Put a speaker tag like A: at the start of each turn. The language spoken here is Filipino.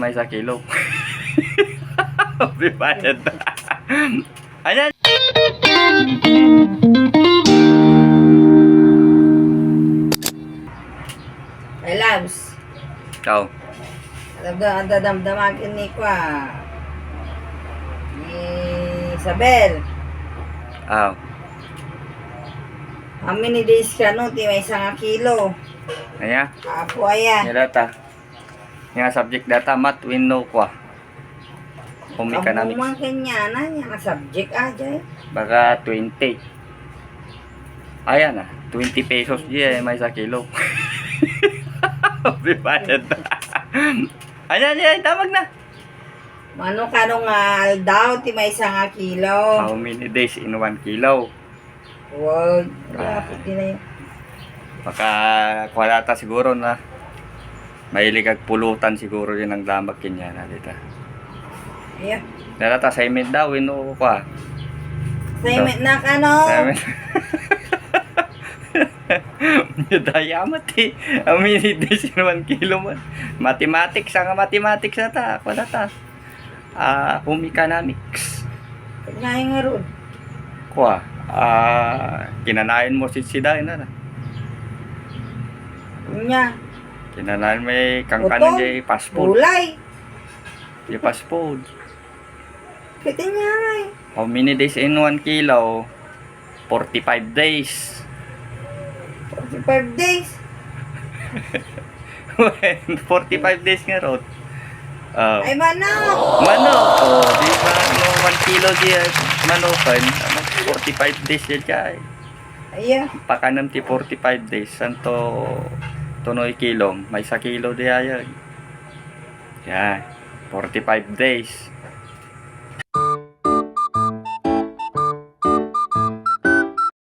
A: May sa kilo. Bayad na. Ayan.
B: Hey, Labs.
A: Ikaw.
B: Dadamdamagin ni Kwa. Ni Isabel.
A: Aw.
B: Amin ni days ka no, ti may 1 kilo.
A: Ayan.
B: Apo aya.
A: Nga data. Nga subject data math window ko. Home economics.
B: Ang kanya na nga subject aja.
A: Baka 20. Ayan na. 20 pesos diya may sa kilo. Bayad na. Ayan, tamag na.
B: Mano kanong aldaw ti may 1 kilo.
A: How many days in 1 kilo?
B: Wag, dapat din na yun.
A: Baka kwalata siguro na mahilig ag pulutan siguro yun ang damag kanya na dito.
B: Ayan.
A: Data assignment daw, ino ko ah.
B: Assignment na ka no.
A: Assignment. Dayamat eh. Ang mini days in 1 kilo man. Mathematics, ang mathematics na ta. Wala ta. Home economics.
B: Kanya nga ron.
A: Kwa. Kinanain mo si Siday na.
B: Kanya.
A: Kinanain may kangkanan jay fast food.
B: Gulay.
A: Yung fast food.
B: Kita niya ay.
A: How many days in 1 kilo? 45 days.
B: 45 days.
A: 45 days nga ron.
B: Ay manok.
A: Manok. Di ba? 1 kilo di manokan. 45 days yan kaya.
B: Ayan.
A: Pakanam ti 45 days. Santo tunoy kilo. May 1 kilo di ayan. Yan. 45 days.